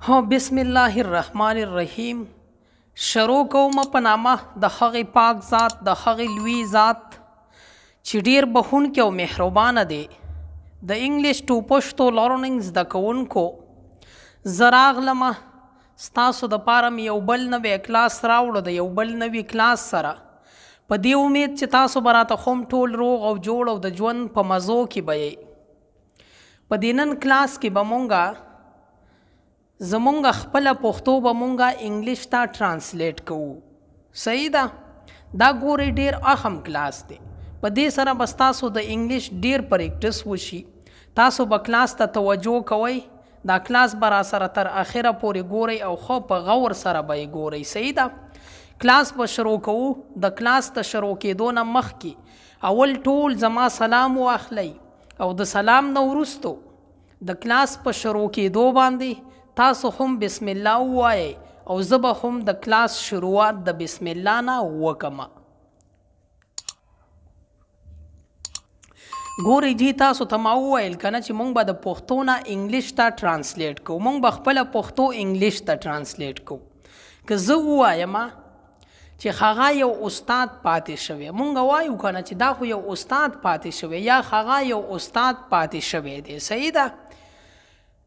ها بسم الله الرحمن الرحیم. شروع کوم په نامه د هغې پاک ذات د هغې لوی ذات چې ډیر بخښونکی او مهربانه دی. د انګلیش ټو پښتو لرننګ زده کوونکو، زه راغلمه ستاسو دپاره مې یو بل نوی کلاس راوړو د یو بل نوي کلاس سره، په دې امید چې تاسو به راته خو ټول روغ او جوړ او د ژوند په مزو کې به یې. په دې نن کلاس کې به مونږه زمونږ خپله پښتو به مونږه انګلیش ته ټرانسلیټ کوو. صحیح ده؟ دا ګورئ ډیر اهم کلاس دی. په دې سره به ستاسو د انګلیش ډیر پریکټس وشي. تاسو به کلاس ته توجه کوئ. دا کلاس به را سره تر اخره پورې ګورئ او خو په غور سره به یې ګورئ. صحیح ده؟ کلاس به شروع کوو. د کلاس ته شروع کېدو نه مخکې اول ټول زما سلام واخلئ او د سلام نه وروستو د کلاس په شروع کېدو باندې تاسو هم بسم الله ووایئ او زه به هم د کلاس شروعات د بسم الله نه وکمه. ګورئ جی تاسو ته ما وویل که نه چې مونږ به د پښتو نه انګلیش ته ټرانسلیټ کوو. مونږ به خپله پښتو انګلیش ته ټرانسلیټ کوو. که زه ووایم چې هغه یو استاد پاتې شوی، مونږ وایو که نه چې دا خو یو استاد پاتې شوی یا هغه یو استاد پاتې شوی دی. صحیح ده؟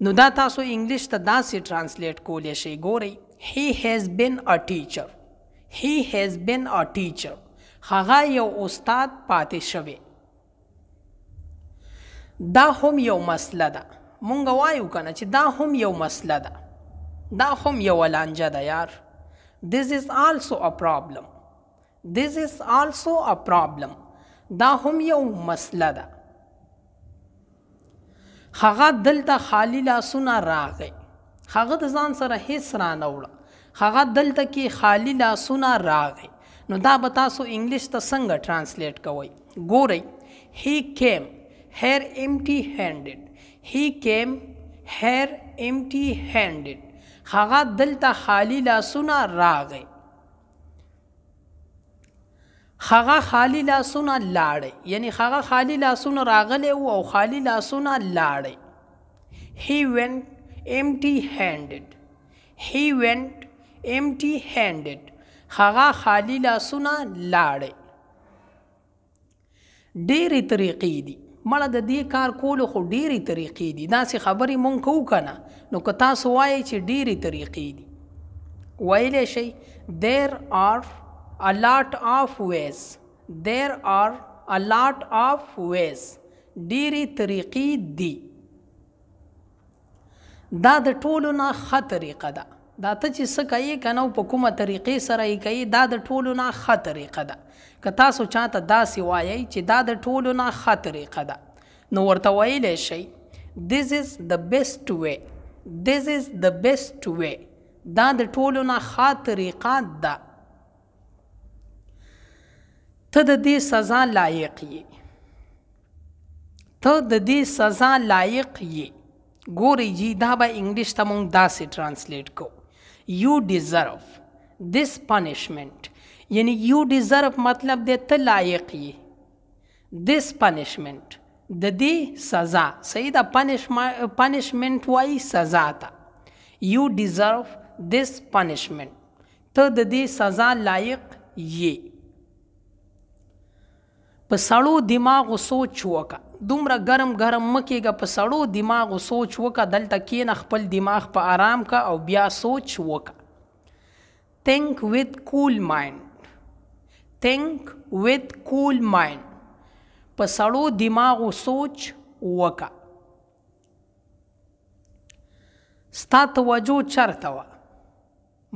نو دا تاسو انګلیش ته داسې ټرانسلیټ کولی شئ. ګورئ he has been a teacher. he has been a teacher. هغه یو استاد پاتې شوی. دا هم یو مسله ده. مونږ وایو که نه چې دا هم یو مسله ده، دا هم یو لانجه ده یار. this is also a problem. this is also a problem. دا هم یو مسله ده. هغه دلته خالی لاسونه راغی. هغه د ځان سره هیڅ رانه وړه. هغه دلته کې خالی لاسونه راغی. نو دا به تاسو انګلیش ته څنګه ټرانسلیټ کوئ؟ ګورئ he came here empty handed. he came here empty handed. هغه دلته خالی لاسونه راغی. هغه خالی لاسونه لاړی، یعنی هغه خالی لاسونه راغلی و او خالی لاسونه لاړی. he went empty handed. he went empty handed. هغه خالی لاسونه لاړی. ډېرې طریقې دي مړه د دې کار کولو، خو ډېرې طریقې دي. داسې خبرې مونږ کوو که نه، نو که تاسو وایئ چې ډېرې طریقې دي ویلی شئ there are a lot of ways. there are a lot of ways. ډېرې طریقې دي. دا د ټولو نه ښه طریقه ده. دا ته چې څه کوې که نه په کومه طریقې سره یې کوې، دا د ټولو نه ښه طریقه ده. که تاسو چاته داسې وایئ چې دا د ټولو نه ښه طریقه ده، نو ورته ویلی شئ this is the best way. this is the best way. دا د ټولو نه ښه طریقه ده. ته د دې سزا لایق یې. ته د دې سزا لایق یې. ګورئ جی دا به انګلیش ته مونږ داسې ټرانسلیټ کوو you deserve this punishment. یعنی you deserve مطلب دی ته لایق یې. this punishment د دې سزا. صحیح ده؟ punishment وایي سزا ته. you deserve this punishment. ته د دې سزا لایق یې. په سړو دماغو سوچ وکړه. دومره ګرم ګرم مه کېږه. په سړو دماغو سوچ وکړه. دلته کښېنه، خپل دماغ په آرام که او بیا سوچ وکړه. think with cool mind. think with cool mind. په سړو دماغو سوچ وکړه. ستا توجه چرته وه؟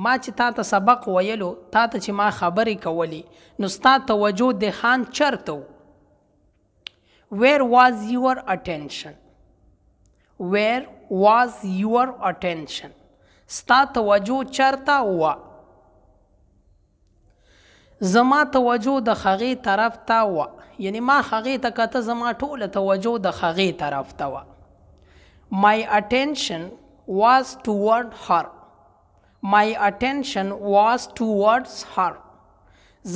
ما چې تا ته سبق ویلو، تا ته چې ما خبرې کولې، نو ستا توجه دهان چرته و؟ where was your attention. where was your attention. ستا توجه چرته وه؟ زما توجه د هغې طرف ته وه، یعنی ما هغې ته کته، زما ټوله توجه د هغې طرف ته وه. my attention was toward her. my attention was towards her.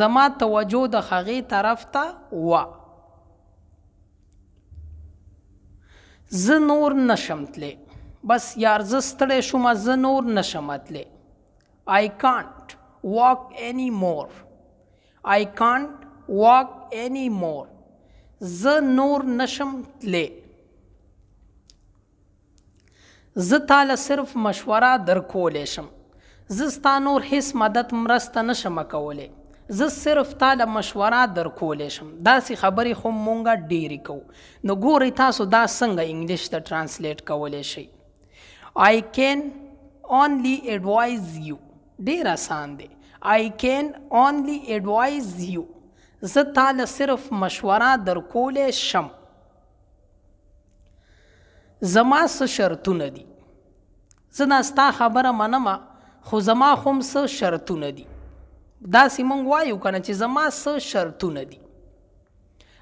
زما توجه د هغې طرف ته وه. زه نور نشم تلی. بس یار زه ستړی شوم زه نور نشم تلی. I can't walk anymore. I can't walk anymore. زه نور نشم تلی. زه تاله صرف مشوره در کولی شم. زه ستا نور هیڅ مدد مرسته نشم کولی. زه صرف تاله مشوره در کولی شم. داسې خبرې خو مونږه ډېرې کوو. نو ګورئ تاسو دا څنګه انګلیش ته ټرانسلیټ کولی شئ. I can only advise you. ډېر آسان دی. I can only advise you. زه تاله صرف مشوره در کولی شم. زما څه شرطونه دي. زه دا ستا خبره منم خو زما خو هم څه شرطونه دي. داسې مونږ وایو که نه چې زما څه شرطونه دي.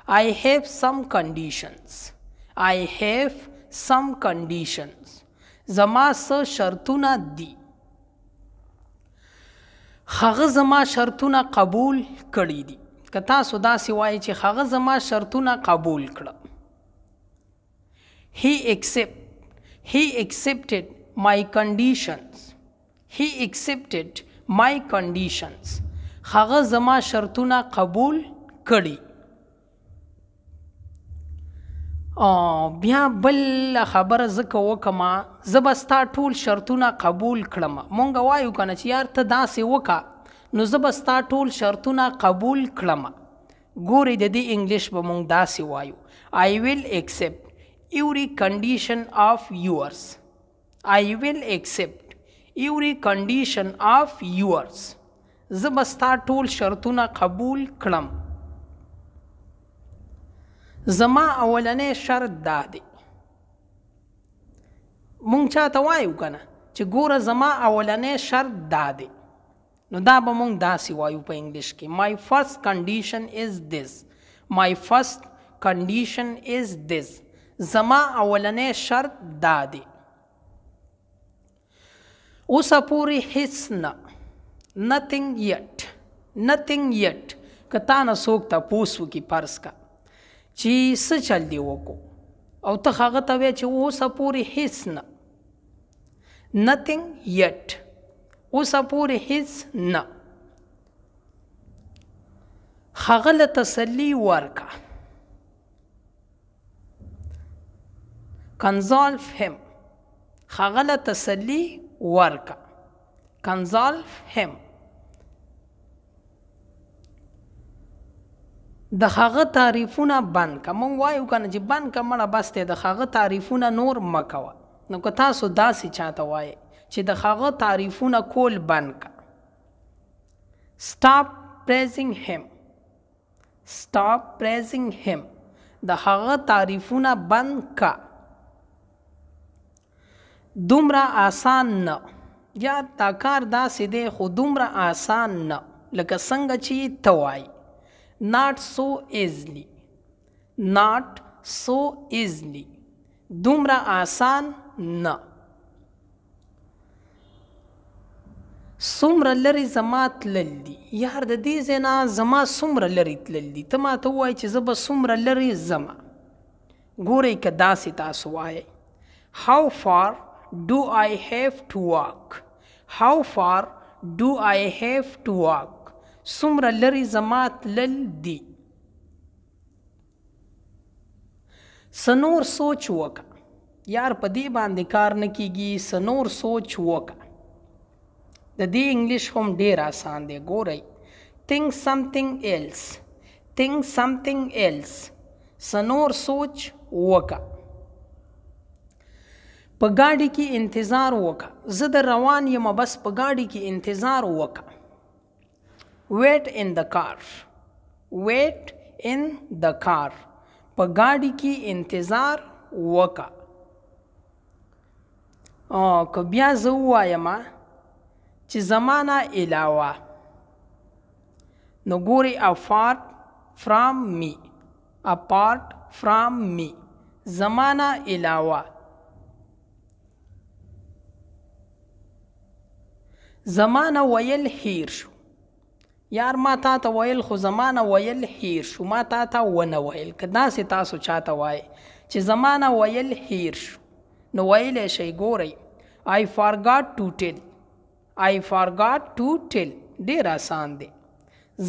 I have some conditions. I have some conditions. زما څه شرطونه دي. هغه زما شرطونه قبول کړي دي. که تاسو داسې وایئ چې هغه زما شرطونه قبول کړه. He accepted my conditions. He accepted my conditions. هغه زما شرطونه قبول کړي. بیا بل خبره زه که وکړم زه به ستا ټول شرطونه قبول کړم. مونږ وایو که نه چې یار ته داسې وکړه نو زه به ستا ټول شرطونه قبول کړم. ګورئ د دې انګلیش به مونږ داسې وایو. I will accept every condition of yours. I will accept every condition of yours. زه به ستا ټول شرطونه قبول کړم. زما اولنی شرط دا دی. مونږ چاته وایو که نه چې ګوره زما اولنی شرط دا دی نو دا به مونږ داسې وایو په انګلیش کې. My first condition is this. My first condition is this. زما اولنی شرط دا دی. اوسه پورې هیڅ نه. Nothing yet. Nothing yet. که تا نه څوک تپوس وکړي فرض که چې څه چل دی وکړو او ته هغه ته وایې چې اوسه پورې هیڅ نه. Nothing yet. اوسه پورې هیڅ نه. هغه له تسلي ورکه. Console him. هغه له تسلي ورکه. Console him. د هغه تعریفونه بند که. مونږ وایو که نه چې بند که مړه بس دی. د هغه تعریفونه نور مه کوه. نو که تاسو داسې چاته وایئ چې د هغه تعریفونه کول بند که. Stop praising him. Stop praising him. د هغه تعریفونه بند که. دومره آسان نه. یا دا کار داسې دی خو دومره آسان نه لکه څنګه چې ته وایي. Not so easily. Not so easily. دومره آسان نه. څومره لرې زما تلل دي. یار د دې ځای نه زما څومره لرې تلل دي. ته ماته ووایې چې زه به څومره لرې ځمه. ګورئ که داسې تاسو وایئ. How far do I have to walk? How far do I have to walk? څومره لرې زما تلل دي. څه نور سوچ وکړه. یار په دې باندې کار نه کیږي. څه نور سوچ وکړه. د دې انګلیش هم ډېر آسان دی. ګورئ. Think something else. Think something else. څه نور سوچ وکړه. په ګاډي کې انتظار وکړه. زه در روان یم بس په ګاډي کې انتظار وکړه. Wait in the car. Wait in the car. په ګاډي کې انتظار وکړه. که بیا زه ووایم چې زما نه علاوه نو ګورئ apart from me. Apart from me. زما نه علاوه. زما نه ویل هیر شو. یار ما تا ته ویل خو زما نه ویل هیر شو. ما تا ته ونه ویل. که داسې تاسو چاته وایئ چې زما نه ویل هیر شو نو ویلی شئ ګورئ I forgot to tell I forgot to tell ډیر آسان دی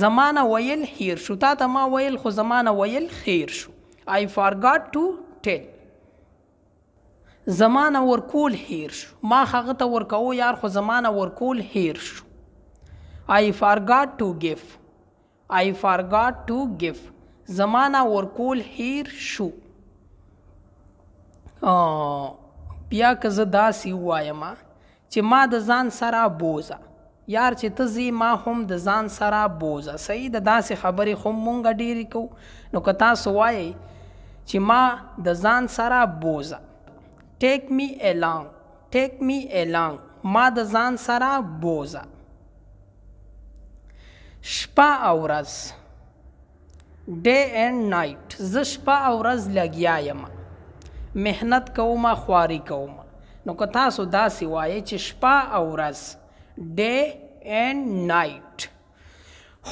زمانه ویل هیر شو تا ته ما ویل خو زمانه ویل خیر شو I forgot to tell زمانه ورکول هیر شو ما هغه ته ورکوو یار خو زمانه ورکول هیر شو I forgot to give I forgot to give زمانه ورکول هیر شو بیا که زه داسې ووایم چې ما د ځان سره بوزه یار چې ته ځې ما هم د ځان سره بوزه صحیح د داسې خبرې خو مونږ ډېرې کوو نو که تاسو وایئ چې ما د ځان سره بوزه take me along ما د ځان سره بوزه شپه او ورځ day and night زه شپه او ورځ لګیا یم محنت کوم خواري کوم نو که تاسو داسې وایئ چې شپه او ورځ day and night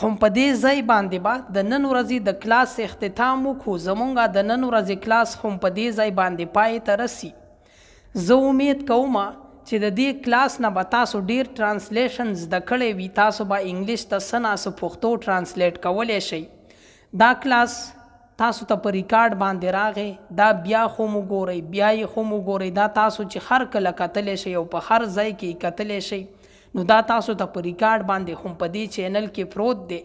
هم په دې ځای باندې به د نن ورځې د کلاس اختتام وکړو زمونږ د نن ورځې کلاس هم په دې ځای باندې پای ته رسي زه امید کوم چې د دې کلاس نه به تاسو ډیر ټرانسلیشن زده کړی وي تاسو به انګلیش ته څه ناسو پښتو ټرانسلیټ کولی شئ دا کلاس تاسو ته په ریکارډ باندې راغی دا بیا خو مو ګورئ بیا یې خو مو ګورئ دا تاسو چې هر کله کتلی شئ او په هر ځای کې کتلی شئ نو دا تاسو ته په ریکارډ باندې هم په دې چینل کې پروت دی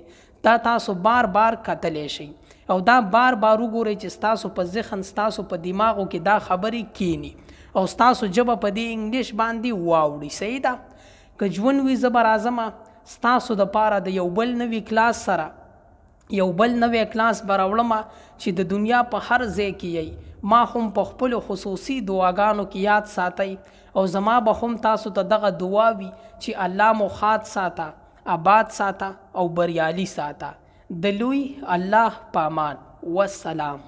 دا تاسو بار بار کتلی شئ او دا بار بار وګورئ چې ستاسو په ذهن ستاسو په دماغو کې دا خبرې کینی او ستاسو ژبه په دې انګلیش باندې واوړي صحیح ده که ژوند وي زه به راځم ستاسو دپاره د یو بل نوي کلاس سره یو بل نوی کلاس به راوړمه چې د دنیا په هر ځای کې یی ما هم په خپلو خصوصي دعاګانو کې یاد ساتئ او زما به هم تاسو ته دغه دعا وي چې الله مو ښاد ساته آباد ساته او بریالي ساته د لوی الله په امان والسلام